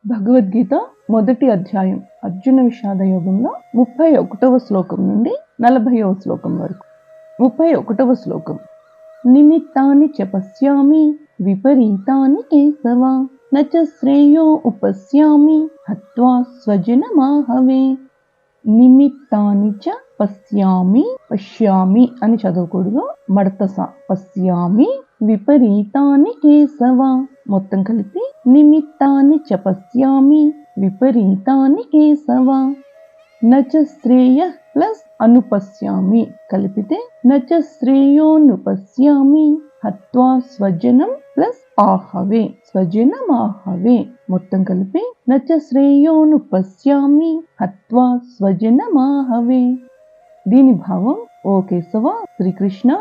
భగవద్గీత మొదటి అధ్యాయం అర్జున విషాద యోగంలో 31వ శ్లోకం నుండి 40వ శ్లోకం వరకు. 31వ శ్లోకం. నిమిత్తాని చ పశ్యామి విపరీతాని కేశవ నచ శ్రేయో ఉపశ్యామి హత్వా స్వజనమాహవే. నిమిత్తాని చ పశ్యామి అని చదవకూడదు, మడతస. పశ్యామి విపరీతాని కేశవ. మొత్తం కలిపి నిమిత్తాని చ పశ్యామి విపరీతాని కేశవ. నచ శ్రేయ ప్లస్ అనుపశ్యామి కలిపితే నచ శ్రేయోనుపశ్యామి హత్వా స్వజనం ప్లస్ ఆహవే. స్వజనమాహవే. మొత్తం కలిపి నచ శ్రేయోనుపశ్యామి హత్వా స్వజనమాహవే. దీని భావం, ఓ కేశవ, శ్రీకృష్ణ,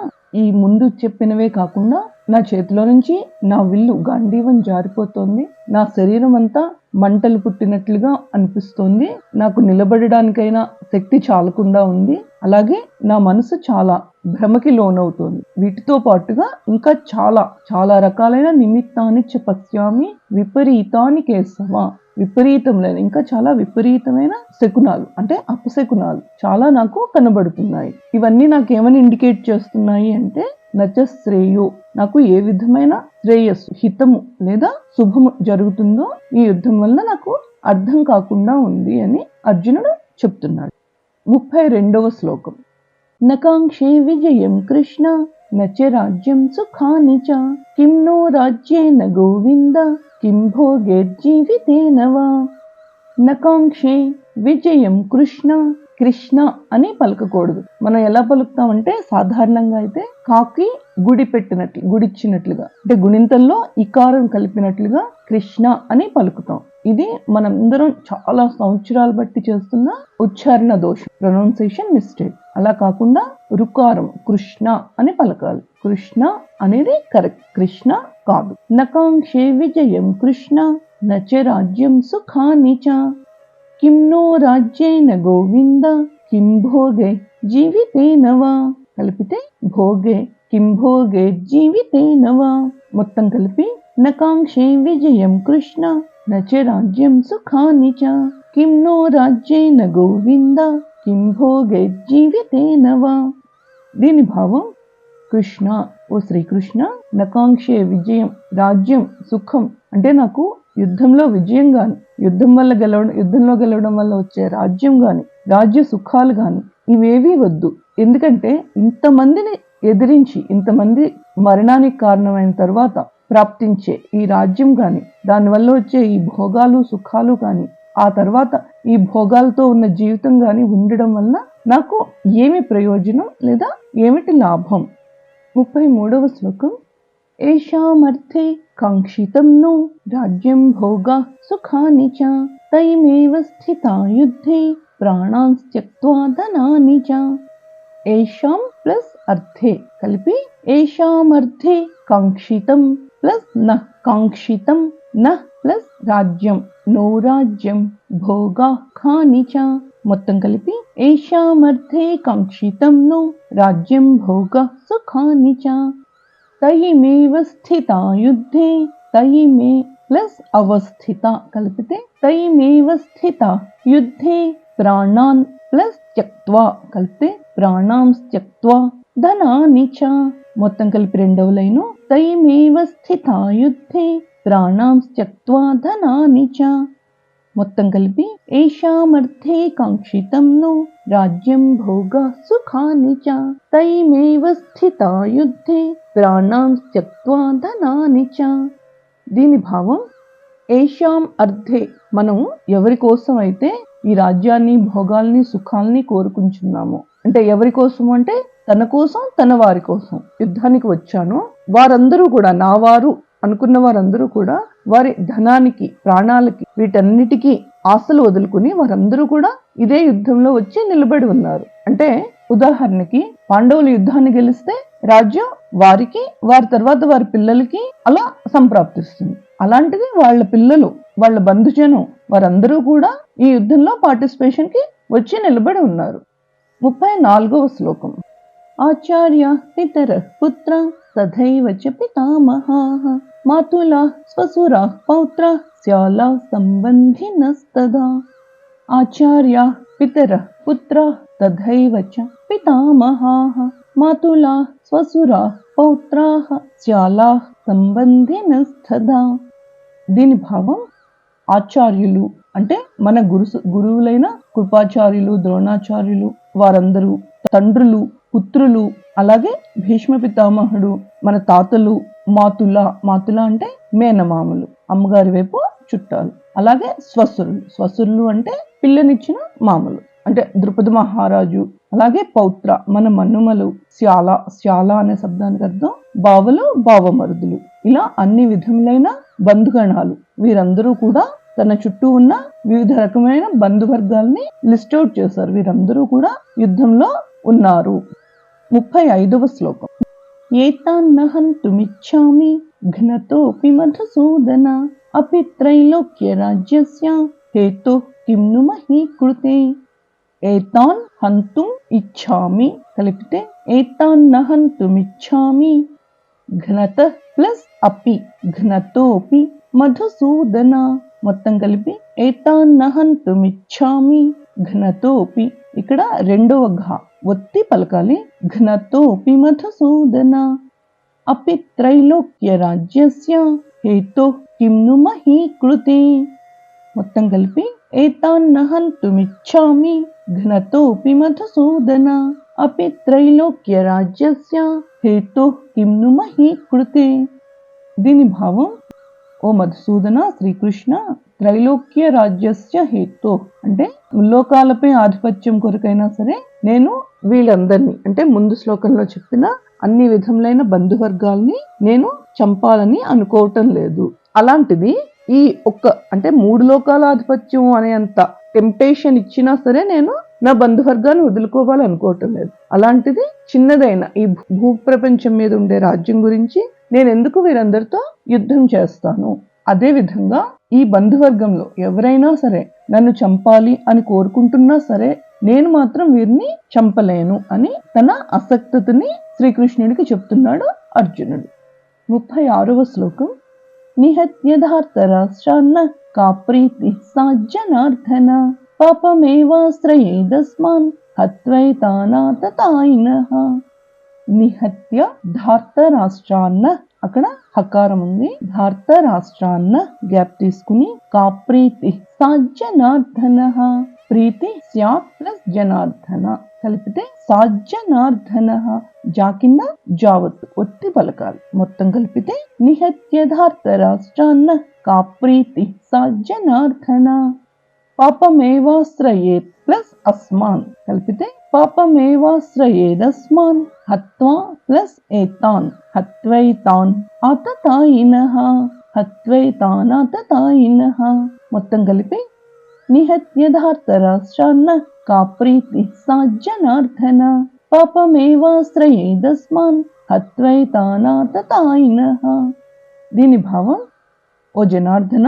ఈ ముందు చెప్పినవే కాకుండా నా చేతిలో నుంచి నా విల్లు గాంధీవం జారిపోతోంది, నా శరీరం అంతా మంటలు పుట్టినట్లుగా అనిపిస్తోంది, నాకు నిలబడడానికైనా శక్తి చాలకుండా ఉంది, అలాగే నా మనసు చాలా భ్రమకి లోనవుతోంది. వీటితో పాటుగా ఇంకా చాలా చాలా రకాలైన నిమిత్తాన్ని చ పశ్యామి విపరీతాని కేశవ. విపరీతములైన ఇంకా చాలా విపరీతమైన శకునాలు అంటే అపశకునాలు చాలా నాకు కనబడుతున్నాయి. ఇవన్నీ నాకేమని ఇండికేట్ చేస్తున్నాయి అంటే నచ శ్రేయో, నాకు ఏ విధమైన శ్రేయస్సు, హితము లేదా శుభము జరుగుతుందో ఈ యుద్ధం వల్ల నాకు అర్థం కాకుండా ఉంది అని అర్జునుడు చెప్తున్నాడు. 32వ శ్లోకం. నకాంక్షే విజయం కృష్ణ నచ రాజ్యం సుఖాని చ కిం నో రాజ్యేన గోవింద కిం భోగైర్జీవితేన వా. నకాంక్షే విజయం కృష్ణ. కృష్ణ అని పలకకూడదు. మనం ఎలా పలుకుతామంటే సాధారణంగా అయితే కాకి గుడి పెట్టినట్లు, గుడిచ్చినట్లుగా, అంటే గుణింతల్లో ఇకారం కలిపినట్లుగా కృష్ణ అని పలుకుతాం. ఇది మనందరం చాలా సంవత్సరాలు బట్టి చేస్తున్న ఉచ్చారణ దోషం, ప్రొనౌన్సియేషన్ మిస్టేక్. అలా కాకుండా రుకారం కృష్ణ అని పలకాలి. కృష్ణ అనేది కరెక్ట్, కృష్ణ కాదు. నకాంక్షే విజయం కృష్ణ నచ రాజ్యం సుఖాని చ కిం నో రాజ్యేన గోవింద కిం భోగే జీవితేన వా. కలిపితే భోగే కిం భోగే జీవితేన వా. మొత్తం కలిపి నకాంక్షే విజయం కృష్ణ నచ రాజ్యం సుఖాని చ కిం నో రాజ్యేన గోవింద కిం భోగే జీవితేన వా. దీని భావం, కృష్ణ, ఓ శ్రీకృష్ణ, నకాంక్షే విజయం, రాజ్యం, సుఖం అంటే నాకు యుద్ధంలో విజయం గాని, యుద్ధంలో గెలవడం వల్ల వచ్చే రాజ్యం గాని, రాజ్య సుఖాలు గాని ఇవేవీ వద్దు. ఎందుకంటే ఇంతమందిని ఎదిరించి, ఇంతమంది మరణానికి కారణమైన తర్వాత ప్రాప్తించే ఈ రాజ్యం గాని, దానివల్ల వచ్చే ఈ భోగాలు సుఖాలు గాని, ఆ తర్వాత ఈ భోగాలతో ఉన్న జీవితం గాని ఉండడం వల్ల నాకు ఏమి ప్రయోజనం లేదా ఏమిటి లాభం. 33వ శ్లోకం. ఏషామర్థే కాంక్షితం నో రాజ్యం భోగా సుఖాని చ తైమేవ స్థితా యుద్ధే ప్రాణాన్ త్యక్త్వా ధనాని చ. ఏషాం ప్లస్ అర్థే కలిపి ఏషామర్థే కాంక్షితం ప్లస్ న, కాంక్షితం న ప్లస్ రాజ్యం, నో రాజ్యం భోగా ఖాని చ. మొత్తం కలిపి ఏషామర్థే కాంక్షితం నో రాజ్యం భోగా సుఖాని చ తయిమేవ స్థితా యుద్ధే. తయిమే ప్లస్ అవస్థిత కలిపితే తయిమేవ స్థిత యుద్ధే ప్రాణాన్ ప్లస్ త్యక్త్వా కలిపితే ప్రాణాం త్యక్త్వా ధనాని చ. మొత్తం కలిపి రెండవ లైను తయిమేవ స్థితా యుద్ధే ప్రాణాం త్యక్త్వా ధనాని చ. మొత్తం కలిపి ఏషామర్థే కాంక్షితం నో రాజ్యం భోగా సుఖాని చ తైమేవ స్థితా యుద్ధే ప్రాణాం త్యక్త్వా ధనాని చ. దీని భావం, ఏషాం అర్థే, మనం ఎవరి కోసం అయితే ఈ రాజ్యాన్ని, భోగాల్ని, సుఖాల్ని కోరుకుంటున్నాము, అంటే ఎవరి కోసం అంటే తన కోసం, తన వారి కోసం యుద్ధానికి వచ్చాను, వారందరూ కూడా నా వారు అనుకున్న వారందరూ కూడా వారి ధనానికి, ప్రాణాలకి, వీటన్నిటికీ ఆశలు వదులుకుని వారందరూ కూడా ఇదే యుద్ధంలో వచ్చి నిలబడి ఉన్నారు. అంటే ఉదాహరణకి పాండవులు యుద్ధాన్ని గెలిస్తే రాజ్యం వారికి, వారి తర్వాత వారి పిల్లలకి అలా సంప్రాప్తిస్తుంది. అలాంటిది వాళ్ళ పిల్లలు, వాళ్ళ బంధుజనం వారందరూ కూడా ఈ యుద్ధంలో పార్టిసిపేషన్ కి వచ్చి నిలబడి ఉన్నారు. 34వ శ్లోకం. ఆచార్య పితరః పుత్ర తథైవ చ పితామహాః మాతులా స్వసురా పౌత్ర శ్యాలా సంబంధినస్తదా ఆచార్య పితర పుత్ర తథైవ చ పితామహాః మాతులా స్వసురా పౌత్రాః శ్యాలా సంబంధినస్తదా. దీని భావం ఆచార్యులు అంటే మన గురువులైన కృపాచార్యులు, ద్రోణాచార్యులు, వారందరూ తండ్రులు, పుత్రులు, అలాగే భీష్మ పితామహుడు, మన తాతలు, మాతుల అంటే మేనమామలు, అమ్మగారి వైపు చుట్టాలు, అలాగే స్వసురులు అంటే పిల్లనిచ్చిన మామలు అంటే ద్రుపద మహారాజు, అలాగే పౌత్ర మన మన్నుమలు, శ్యాల అనే శబ్దానికి అర్థం బావలు, బావమరుదులు, ఇలా అన్ని విధములైన బంధుగణాలు వీరందరూ కూడా తన చుట్టూ ఉన్న వివిధ రకమైన బంధువర్గాల్ని లిస్ట్ అవుట్ చేశారు. వీరందరూ కూడా యుద్ధంలో ఉన్నారు. 35వ శ్లోకం. ఏతాన్నహంతుమిచ్ఛామి ఘ్నతోపి మధుసూదన అపి త్రైలోక్య రాజ్యస్య హేతుః కిం ను మహీకృతే. ఏతాన్ హంతుం ఇచ్ఛామి కలిపితే ఏతాన్నహంతుమిచ్ఛామి ఘ్నతః ప్లస్ అపి ఘ్నతోపి మధుసూదన మొత్తం కలిపి ఏతాన్నహంతుమిచ్ఛామి ఘ్నతోపి. ఇక్కడ రెండవ ఘ ఒత్తి పలకాలి. ఘ్నతోపి మధుసూదన అపి త్రైలోక్య రాజ్యస్య హేతుః కిం ను మహీకృతే. మొత్తం కలిపి ఏతాన్నహంతుమిచ్ఛామి ఘ్నతోపి మధుసూదన అపి త్రైలోక్య రాజ్యస్య హేతుః కిం ను మహీకృతే. దీని భావం, ఓ మధుసూదన, శ్రీకృష్ణ, త్రైలోక్య రాజ్యస్య హేతు అంటే ముల్లోకాలపై ఆధిపత్యం కొరకైనా సరే నేను వీళ్ళందరినీ అంటే ముందు శ్లోకంలో చెప్పిన అన్ని విధములైన బంధువర్గాల్ని నేను చంపాలని అనుకోవటం లేదు. అలాంటిది ఈ అంటే 3 లోకాల ఆధిపత్యం అనేంత టెంప్టేషన్ ఇచ్చినా సరే నేను నా బంధువర్గాన్ని వదులుకోవాలనుకోవటం లేదు. అలాంటిది చిన్నదైన ఈ భూప్రపంచం మీద ఉండే రాజ్యం గురించి నేను ఎందుకు వీరందరితో యుద్ధం చేస్తాను. అదే విధంగా ఈ బంధువర్గంలో ఎవరైనా సరే నన్ను చంపాలి అని కోరుకుంటున్నా సరే నేను మాత్రం వీరిని చంపలేను అని తన అసక్తతని శ్రీకృష్ణుడికి చెప్తున్నాడు అర్జునుడు. 36వ శ్లోకం. నిహత్యధార్తరాష్ట్రాన్న కా ప్రీతి సాజ్జనార్దన పాపమేవాశ్రయేదస్మాన్ హత్వైతానాతతాయినః. నిహత్య ధార్తరాష్ట్రాన్న, అక్కడ హకారం ఉంది, ధార్తరాష్ట్రాన్న గ్యాప్ తీసుకుని కా ప్రీతి సాజ్జనార్దన, ప్రీతి స్యాత్ ప్లస్ జనార్దన కలిపితే సాజ్జనార్దన, జా కింద జావత్తు ఒత్తి పలకాలి. మొత్తం కలిపితే నిహత్య ధార్తరాష్ట్రాన్న కా ప్రీతి సాజ్జనార్దన పాపమేవాశ్రయేత్ ప్లస్ అస్మాన్ కలిపితే పాపమేవాశ్రయేదస్మాన్ హత్వా ప్లస్ ఏతాన్ హత్వైతాన్ ఆతతాయినః హత్వైతానాతతాయినః. మొత్తం కలిపి నిహత్య ధార్తరాష్ట్రాన్న కా ప్రీతి సాజ్జనార్దన పాపమేవాశ్రయేదస్మాన్ హత్వైతానాతతాయినః. దీని భావం, ఓ జనార్దన,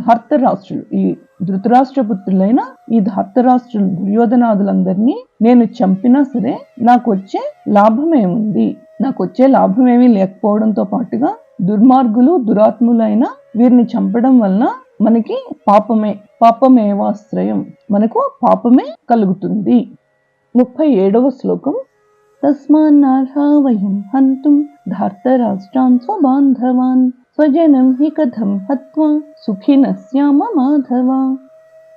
ధార్తరాష్ట్రులు ఈ ధృతరాష్ట్రపుత్రులైన ఈ ధార్తరాష్ట్రులు దుర్యోధనాదులందరినీ నేను చంపినా సరే నాకు వచ్చే లాభమేముంది, నాకు వచ్చే లాభమేమీ లేకపోవడంతో పాటుగా దుర్మార్గులు దురాత్ములైన వీరిని చంపడం వలన మనకి పాపమేవాశ్రయం, మనకు పాపమే కలుగుతుంది. 37వ శ్లోకం. తస్మాన్నర్హా వయం హంతుం ధార్తరాష్ట్రాన్ స్వబాంధవాన్ స్వజనం హి కథం హత్వా సుఖినః స్యామ మాధవ.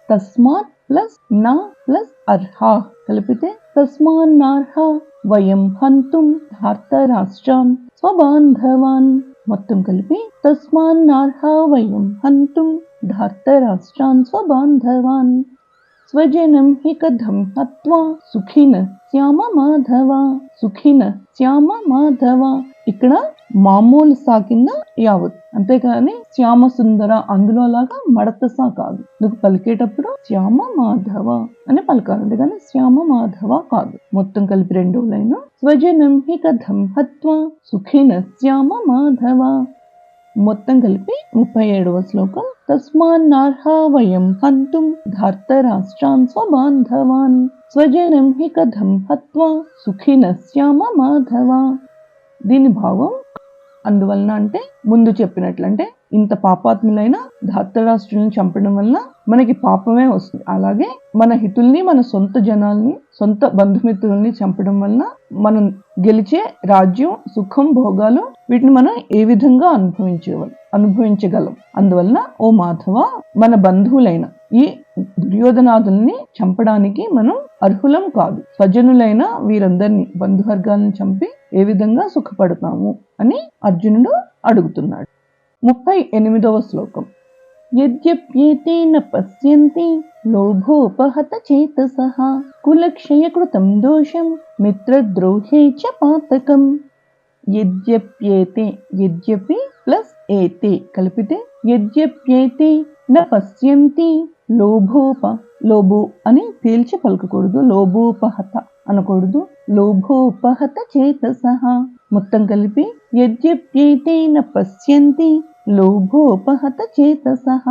తస్మాత్ ప్లస్ నా ప్లస్ అర్హా కలిపితే తస్మాన్నర్హా వయం హంతుం ధార్తరాష్ట్రాన్ స్వబాంధవాన్. మొత్తం కలిపి తస్మాన్నర్హా వయం హంతుం ధార్తరాష్ట్రాన్ స్వబాంధవాన్ స్వజనం హి కథం హత్వా సుఖినః శ్యామ మాధవ. సుఖినః శ్యామ మాధవ, ఇక్కడ మామూలు సా కింద యావత్, అంతేకాని శ్యామ సుందర అందులో లాగా మడత సా కాదు. నువ్వు పలికేటప్పుడు శ్యామ మాధవ అని పలకాలి, అంతేగాని శ్యామ మాధవ కాదు. మొత్తం కలిపి రెండో లైన్. స్వజనం హి కథం హత్వా సుఖినః శ్యామ మాధవ. మొత్తం కలిపి 37వ శ్లోకం. తస్మాన్నర్హా వయం హంతుం ధార్తరాష్ట్రాన్ స్వబాంధవాన్ స్వజనం హి కథం హత్వా సుఖినః శ్యామ మాధవ. దీని భావం, అందువలన అంటే ముందు చెప్పినట్లు అంటే ఇంత పాపాత్ములైన ధార్తరాష్ట్రుల్ని చంపడం వల్ల మనకి పాపమే వస్తుంది. అలాగే మన హితుల్ని, మన సొంత జనాల్ని, సొంత బంధుమిత్రుల్ని చంపడం వల్ల మనం గెలిచే రాజ్యం, సుఖం, భోగాలు వీటిని మనం ఏ విధంగా అనుభవించగలం. అందువలన ఓ మాధవ, మన బంధువులైన ఈ దుర్యోధనాదుల్ని చంపడానికి మనం అర్హులం కాదు. స్వజనులైన వీరందరినీ, బంధువర్గాలను చంపి ఏ విధంగా సుఖపడతాము అని అర్జునుడు అడుగుతున్నాడు. 38వ శ్లోకం. యద్యప్యేతేన పశ్యంతి లోభోపహత చేతసః కులక్షయకృతం దోషం మిత్రద్రోహే చ పాతకం. యద్యప్యేతే, యద్యపి ప్లస్ ఏతే కలిపితే యద్యప్యేతే న పశ్యంతి, లోభు అని తేల్చి పలకకూడదు, లోభోపహత అనకూడదు, లోభోపహత చేతసః. మొత్తం కలిపి యద్యప్యేతేన పశ్యంతి లోభోపహత చేతసః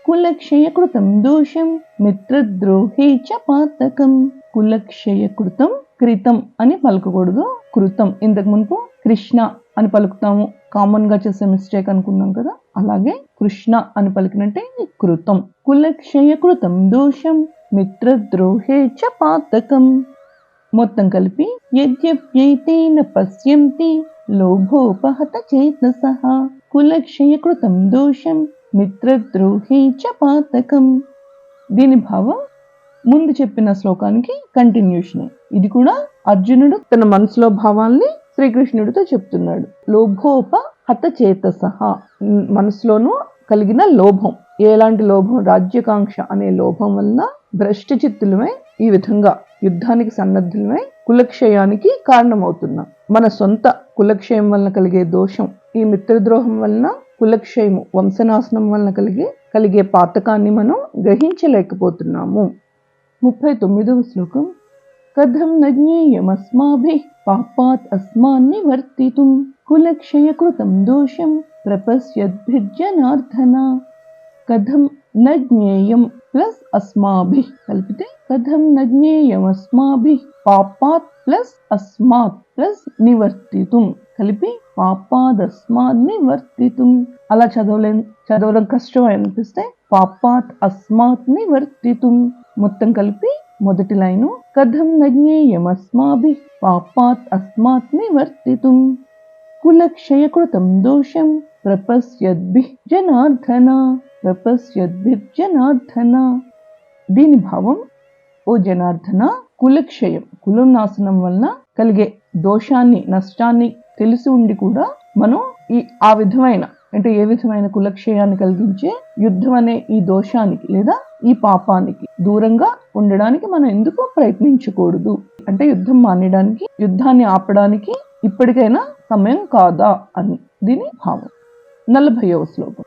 కులక్షయకృతం దోషం మిత్రద్రోహే చ పాతకం. కులక్షయకృతం, కృతం అని పలకకూడదు, కృతం. ఇంతకు మునుపు కృష్ణ అని పలుకుతాము, కామన్ గా చేసే మిస్టేక్ అనుకున్నాం కదా, అలాగే కృష్ణ అని పలికినట్టే కృతం. కులక్షయకృతం దోషం మిత్రద్రోహే చ పాతకం. మొత్తం కలిపి యద్యప్యేతేన పశ్యంతి లోభోపహత చేతసః కులక్షయకృతం దోషం మిత్రద్రోహే చ పాతకం. దీని భావం ముందు చెప్పిన శ్లోకానికి కంటిన్యూషన్. ఇది కూడా అర్జునుడు తన మనసులో భావాల్ని శ్రీకృష్ణుడితో చెప్తున్నాడు. లోభోపహత చేతసః, మనసులోనూ కలిగిన లోభం. ఎలాంటి లోభం? రాజ్యకాంక్ష అనే లోభం వల్ల భ్రష్ట చిత్తులమై ఈ విధంగా యుద్ధానికి సన్నద్ధులమై కులక్షయానికి కారణమవుతున్నాం. మన సొంత కులక్షయం వలన కలిగే దోషం, ఈ మిత్రద్రోహం వలన కులక్షయము, వంశనాశనం వలన కలిగే పాతకాన్ని మనం గ్రహించలేకపోతున్నాము. 39వ శ్లోకం. కథం న జ్ఞేయమస్మాభిః పాపాత్ అస్మాన్ నివర్తితుం కులక్షయకృతం దోషం ప్రపశ్యద్భిర్జనార్దన. కథం న జ్ఞేయం ప్లస్ అస్మాభిః కలిపితే కథం న జ్ఞేయం అస్మాభిః, పాపాత్ ప్లస్ అస్మాత్ ప్లస్ నివర్తితుం కలిపి పాపాదస్మాత్ నివర్తితుం. అలా చదవడం కష్టం అనిపిస్తే పాపాత్ అస్మాత్ నివర్తితుం. మొత్తం కలిపి మొదటి లైను కథం న జ్ఞేయం అస్మాభిః పాపాత్ అస్మాత్ నివర్తితుం కులక్షయకృతం దోషం ప్రపశ్యద్భిః జనార్దన. ప్రపశ్యద్భిర్జనార్దన. దీని భావం, ఓ జనార్దన, కులక్షయం, కులం నాశనం వలన కలిగే దోషాన్ని, నష్టాన్ని తెలిసి ఉండి కూడా మనం ఆ విధమైన అంటే ఏ విధమైన కులక్షయాన్ని కలిగించే యుద్ధం అనే ఈ దోషానికి లేదా ఈ పాపానికి దూరంగా ఉండడానికి మనం ఎందుకు ప్రయత్నించకూడదు? అంటే యుద్ధం మానేయడానికి, యుద్ధాన్ని ఆపడానికి ఇప్పటికైనా సమయం కాదా అని దీని భావం. 40వ శ్లోకం.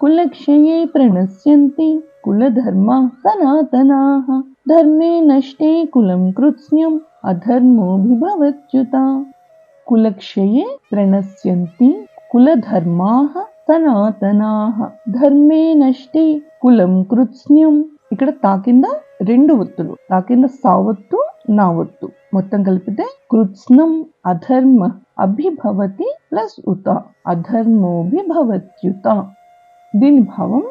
కులక్షయే ప్రణశ్యంతి కులధర్మా సనాతనాః ధర్మే నష్టే కులం కృత్స్న్యం అధర్మోభిభవత్యుత. కులక్షయే ప్రణశ్యంతి కులధర్మాః సనాతనాః ధర్మే నష్టే కులం కృత్స్న్యం. ఇక్కడ తాకింద రెండు ఒత్తులు, తాకింద సావత్తు నావత్తు. మొత్తం కలిపితే కృత్స్నం అధర్మ అభిభవతి ప్లస్ ఉత అధర్మోభిభవత్యుత. దీని భావం,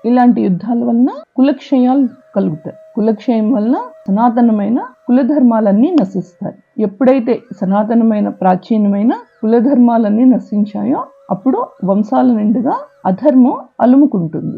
ఇలాంటి యుద్ధాల వలన కులక్షయాలు కలుగుతాయి. కులక్షయం వలన సనాతనమైన కులధర్మాలన్నీ నశిస్తాయి. ఎప్పుడైతే సనాతనమైన ప్రాచీనమైన కులధర్మాలన్నీ నశించాయో అప్పుడు వంశాల నిండుగా అధర్మం అలుముకుంటుంది.